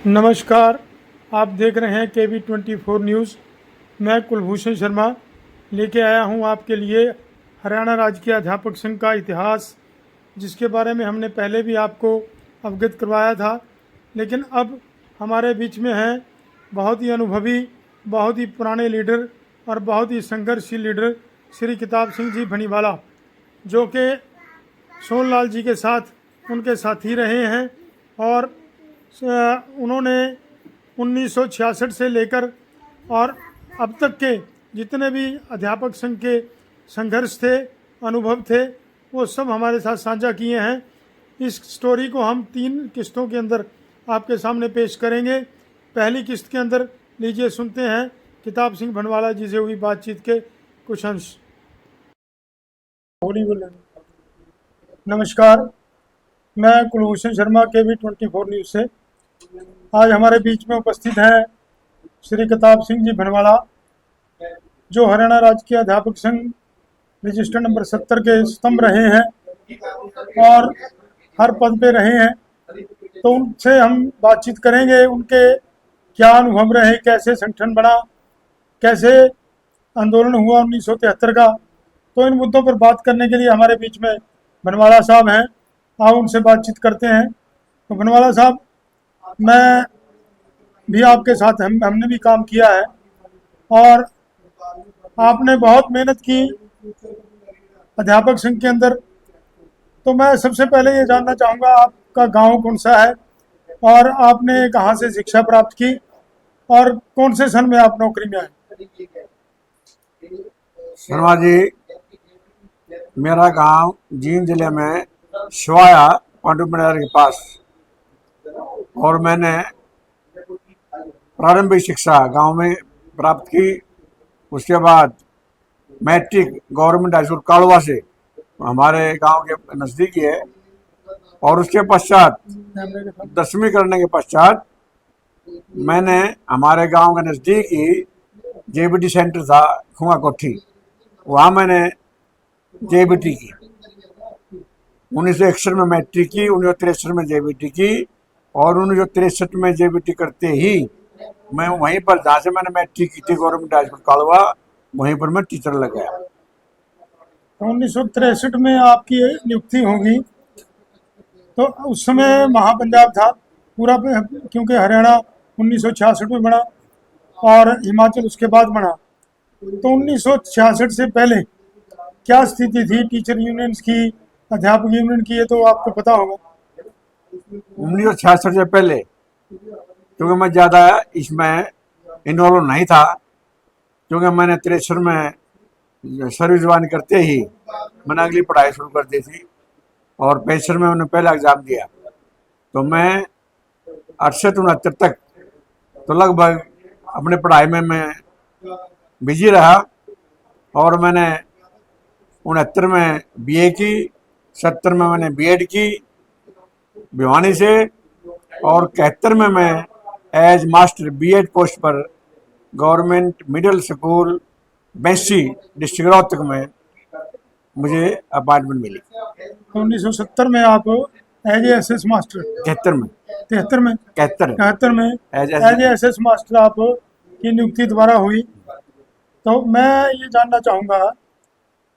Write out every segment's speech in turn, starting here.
नमस्कार, आप देख रहे हैं KB24 न्यूज़। मैं कुलभूषण शर्मा लेके आया हूं आपके लिए हरियाणा राजकीय अध्यापक संघ का इतिहास, जिसके बारे में हमने पहले भी आपको अवगत करवाया था। लेकिन अब हमारे बीच में हैं बहुत ही अनुभवी, बहुत ही पुराने लीडर और बहुत ही संघर्षशील लीडर श्री किताब सिंह जी भनीवाला, जो कि सोनलाल जी के साथ उनके साथी रहे हैं। और उन्होंने 1966 से लेकर और अब तक के जितने भी अध्यापक संघ के संघर्ष थे, अनुभव थे, वो सब हमारे साथ साझा किए हैं। इस स्टोरी को हम 3 किस्तों के अंदर आपके सामने पेश करेंगे। पहली किस्त के अंदर लीजिए सुनते हैं किताब सिंह भनवाला जी से हुई बातचीत के कुछ अंश। नमस्कार, मैं कुलभूषण शर्मा KB24 न्यूज़ से। आज हमारे बीच में उपस्थित हैं श्री किताब सिंह जी भनवाला, जो हरियाणा राजकीय अध्यापक संघ रजिस्टर नंबर 70 के स्तंभ रहे हैं और हर पद पे रहे हैं। तो उनसे हम बातचीत करेंगे, उनके क्या अनुभव रहे, कैसे संगठन बना, कैसे आंदोलन हुआ 1973 का। तो इन मुद्दों पर बात करने के लिए हमारे बीच में भनवाला साहब हैं। आओ उनसे बातचीत करते हैं। तो भनवाला साहब, मैं भी आपके साथ हमने भी काम किया है और आपने बहुत मेहनत की अध्यापक संघ के अंदर। तो मैं सबसे पहले ये जानना चाहूँगा, आपका गांव कौन सा है और आपने कहाँ से शिक्षा प्राप्त की और कौन से सन में आप नौकरी में आए? शर्मा जी, मेरा गांव जींद जिले में शिवाया पांडु मंदिर के पास, और मैंने प्रारंभिक शिक्षा गांव में प्राप्त की। उसके बाद मैट्रिक गवर्नमेंट हाई स्कूल कालवा से, हमारे गांव के नज़दीक ही है। और उसके पश्चात 10वीं करने के पश्चात मैंने हमारे गांव के नज़दीक ही JBT सेंटर था खुआ कोठी, वहाँ मैंने JBT की। 1961 में मैट्रिक की, 1963 में JBT की, और 1963 में JBT करते ही मैं वहीं पर, जहाँ से मैंने मैट्रिक की थी गवर्नमेंट हाई स्कूल कालवा, वहीं पर मैं टीचर लग गया। तो 1963 में आपकी नियुक्ति होगी, तो उस समय महापंजाब था पूरा, क्योंकि हरियाणा 1966 में बना और हिमाचल उसके बाद बना। तो 1966 से पहले क्या स्थिति थी टीचर यूनियंस की, अध्यापक यूनियन की? ये तो आपको पता होगा। 1966 से पहले क्योंकि मैं ज़्यादा इसमें इन्वॉल्व नहीं था, क्योंकि मैंने 63 में सर्विस ज्वाइन करते ही मैंने अगली पढ़ाई शुरू कर दी थी, और 65 में मैंने पहला एग्ज़ाम दिया। तो मैं 68-69 तक तो लगभग अपने पढ़ाई में मैं बिजी रहा, और मैंने 69 में BA की, 70 में मैंने BEd की भिवानी से, और 71 में मैं एज मास्टर BEd पोस्ट पर गवर्नमेंट मिडिल स्कूल बेंसी डिस्ट्रिक्ट रोहतक में मुझे अपॉइंटमेंट मिली। तो 1970 में आप एज SS मास्टर, 73 में 73 में 71 में एज एज SS मास्टर आप की नियुक्ति दोबारा हुई। तो मैं ये जानना चाहूँगा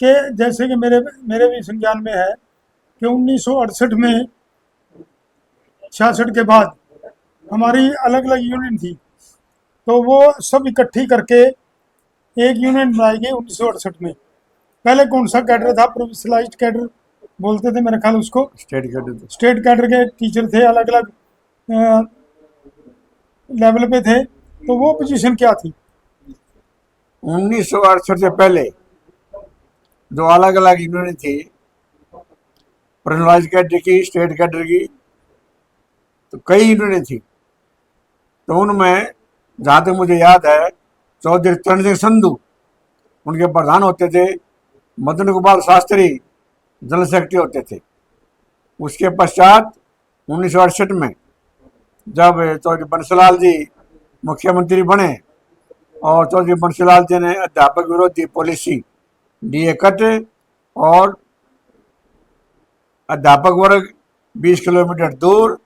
कि जैसे कि मेरे भी संज्ञान में है कि 1968 में 66 के बाद हमारी अलग अलग यूनियन थी, तो वो सब इकट्ठी करके एक यूनियन बनाई गई 1968 में। पहले कौन सा कैडर था? प्रोविंशियलाइज्ड कैडर बोलते थे मेरे ख्याल उसको। स्टेट कैडर के टीचर थे, अलग अलग लेवल पे थे। तो वो पोजीशन क्या थी? 1968 से पहले जो अलग अलग यूनियन थी, पर्सनलाइज कैडर की, स्टेट कैडर की, तो कई यूनियन थी। तो उनमें जहाँ तक मुझे याद है, चौधरी तरण सिंह संधू उनके प्रधान होते थे, मदन गोपाल शास्त्री जनरल सेक्रेटरी होते थे। उसके पश्चात 1968 में जब चौधरी बंसीलाल जी मुख्यमंत्री बने, और चौधरी बंसीलाल जी ने अध्यापक विरोधी पॉलिसी DA कट और अध्यापक वर्ग 20 किलोमीटर दूर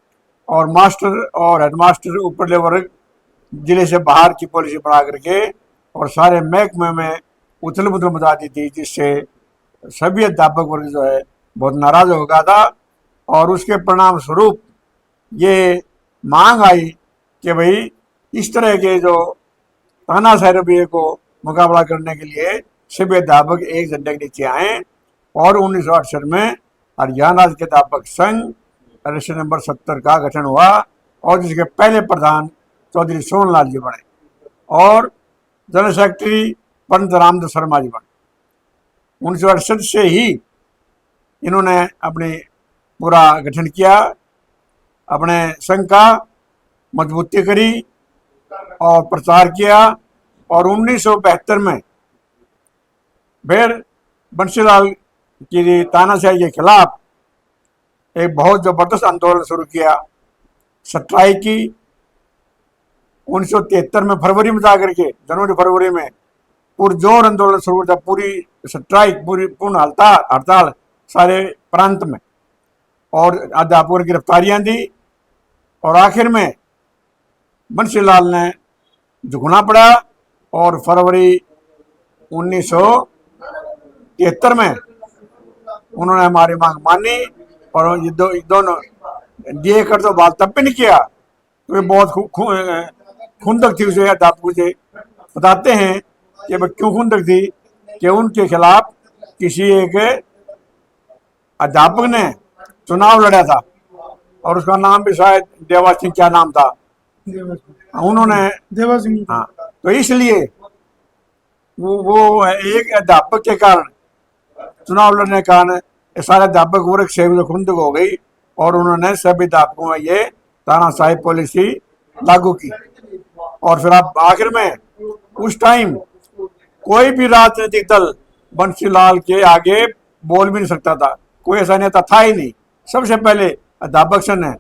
और मास्टर और हेडमास्टर ऊपर लेवल जिले से बाहर की पॉलिसी बना करके और सारे महकमे में उथल पुथल मचा दी थी, जिससे सभी अध्यापक वर्ग जो है बहुत नाराज हो गया था। और उसके परिणाम स्वरूप ये मांग आई कि भाई इस तरह के जो तानाशाही रवैये को मुकाबला करने के लिए सभी अध्यापक एक झंडे के नीचे आए और 1968 में हरियाणा राज्य अध्यापक संघ रजिस्टर नंबर 70 का गठन हुआ और जिसके पहले प्रधान चौधरी सोनलाल जी बने और जनरल सेक्रेटरी पंडित रामदास शर्मा जी बने। 1968 से ही इन्होंने अपनी पूरा गठन किया, अपने संघ का मजबूती करी और प्रचार किया। और 1972 में फिर बंशीलाल की तानाशाही के खिलाफ एक बहुत जबरदस्त आंदोलन शुरू किया, स्ट्राइक की। 1973 में फरवरी में जाकर के जनवरी फरवरी में पुरजोर आंदोलन शुरू था, पूरी स्ट्राइक, पूरी पूर्ण हड़ताल सारे प्रांत में, और अध्यापकों की गिरफ्तारियां दी। और आखिर में बंशीलाल ने झुकना पड़ा और फरवरी 1973 में उन्होंने हमारी मांग मानी और ये दोनों डीए कर तो बात तब भी नहीं किया। तो ये बहुत खुंदक थी उसे अध्यापकों से बताते हैं कि वह क्यों खुंदक थी कि उनके खिलाफ किसी एक अध्यापक ने चुनाव लड़ा था और उसका नाम भी शायद देवा सिंह, क्या नाम था उन्होंने, देवा सिंह। हाँ, तो इसलिए वो एक अध्यापक के कारण चुनाव लड़ने के कारण सारे अध्यापक वर्ग से खुंदक हो गई और उन्होंने सभी अध्यापकों में ये तानाशाही पॉलिसी लागू की। और फिर आप आखिर में उस टाइम कोई भी राजनीतिक दल बंशीलाल के आगे बोल भी नहीं सकता था, कोई ऐसा नेता था ही नहीं। सबसे पहले अध्यापक संघ ने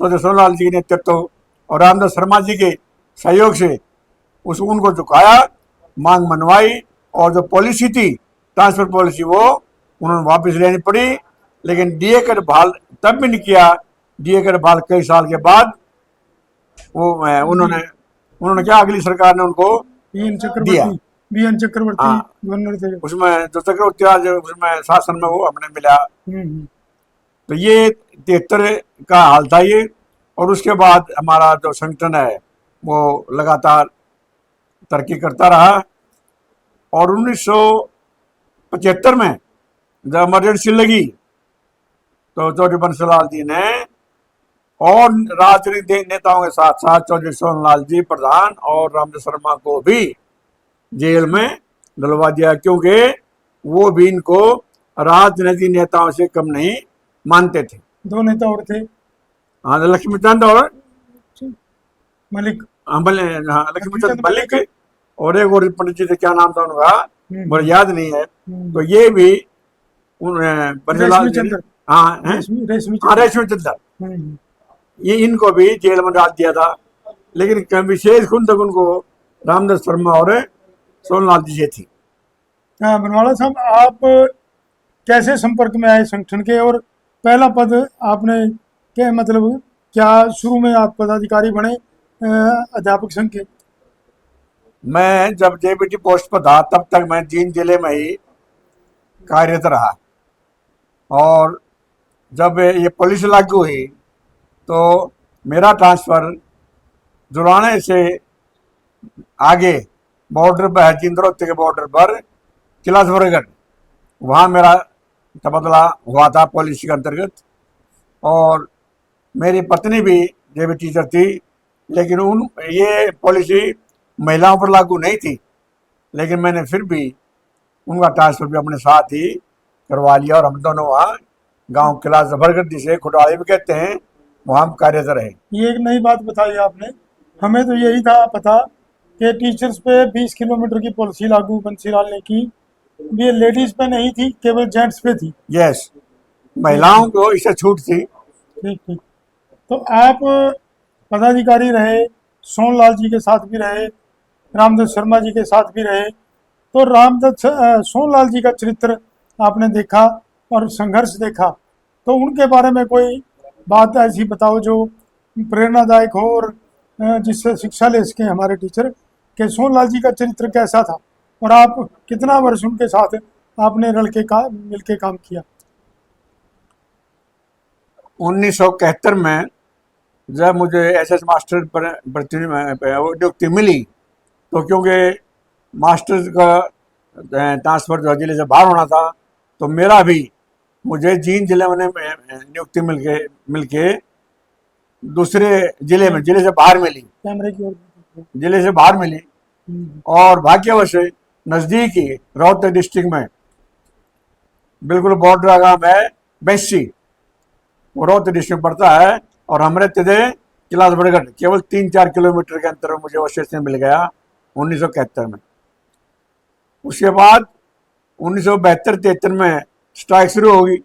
चौधरी सोनलाल जी के नेतृत्व और रामदास शर्मा जी के सहयोग से उनको झुकाया, मांग मनवाई और जो पॉलिसी थी ट्रांसफर पॉलिसी वो उन्होंने वापस लेनी पड़ी। लेकिन डीए का बहाल तब भी नहीं किया। डीए का बहाल कई साल के बाद वो उन्होंने क्या, अगली सरकार ने उनको दिया। बीएन चक्रवर्ती हाँ, गवर्नर थे उसमें जो चक्रवर्ती आज उसमें शासन में वो अपने मिला। तो ये 73 का हाल था ये। और उसके बाद हमारा जो संगठन है वो लगातार तरक्की करता रहा और 1975 में जब इमरजेंसी लगी तो चौधरी बंशीलाल जी ने और राजनीतिक नेताओं के साथ साथ चौधरी सोनलाल जी प्रधान और रामदास शर्मा को भी जेल में डलवा दिया, क्योंकि वो भी इनको राजनीतिक नेताओं से कम नहीं मानते थे। दो नेता और थे, हाँ, लक्ष्मीचंद और मलिक। हाँ, लक्ष्मीचंद मलिक और एक और पंडित जी थे, क्या नाम था उनका मुझे याद नहीं है। तो ये भी बंशीलाल जी, हाँ, रेशमी चंद्र, ये इनको भी जेल में डाल दिया था। लेकिन विशेष खुंदक उनको रामदास शर्मा और सोनलाल जी से थी। हाँ, बनवाला साहब, आप कैसे संपर्क में आए संगठन के और पहला पद आपने क्या, मतलब क्या शुरू में आप पदाधिकारी बने अध्यापक संघ के? मैं जब जेबीटी पोस्ट पर था तब तक मैं जींद जिले में ही कार्यरत रहा और जब ये पॉलिसी लागू हुई तो मेरा ट्रांसफ़र जुलाने से आगे बॉर्डर पर है, जिंद्रोत्ते के बॉर्डर पर किला जोरगढ़, वहाँ मेरा तबादला हुआ था पॉलिसी के अंतर्गत। और मेरी पत्नी भी जेबी टीचर थी, लेकिन ये पॉलिसी महिलाओं पर लागू नहीं थी, लेकिन मैंने फिर भी उनका ट्रांसफ़र भी अपने साथ ही करवा लिया और हम दोनों वहाँ गांव किला जफरगढ़, जिसे खुटाड़ी भी कहते हैं, वहाँ हम कार्यरत रहे। ये एक नई बात बताई आपने, हमें तो यही था पता कि टीचर्स पे 20 किलोमीटर की पॉलिसी लागू बंशीलाल ने की, ये लेडीज पे नहीं थी, केवल जेंट्स पे थी। यस, महिलाओं को इससे छूट थी। ठीक ठीक। तो आप पदाधिकारी रहे, सोनलाल जी के साथ भी रहे, रामदास शर्मा जी के साथ भी रहे, तो सोनलाल जी का चरित्र आपने देखा और संघर्ष देखा, तो उनके बारे में कोई बात ऐसी बताओ जो प्रेरणादायक हो और जिससे शिक्षा ले सकें हमारे टीचर कि सोनलाल जी का चरित्र कैसा था और आप कितना वर्ष उनके साथ आपने मिल के काम किया। 1971 में जब मुझे एसएस मास्टर पर नियुक्ति मिली, तो क्योंकि मास्टर का ट्रांसफर जो जिले से बाहर होना था, तो मेरा भी मुझे जींद जिले में नियुक्ति मिलके दूसरे जिले से बाहर मिली, कैमरे की ओर देखिए। जिले से बाहर मिली। और भाग्यवश नजदीक ही रोहतक डिस्ट्रिक्ट में बिल्कुल बॉर्डर का गांव है बैसी, वो रोहतक डिस्ट्रिक्ट पड़ता है, और हम रहते थे किलास बड़गढ़, केवल 3-4 किलोमीटर के अंतर में मुझे वो स्टेशन मिल गया 1971 में। उसके बाद 1972-73 में स्ट्राइक शुरू होगी,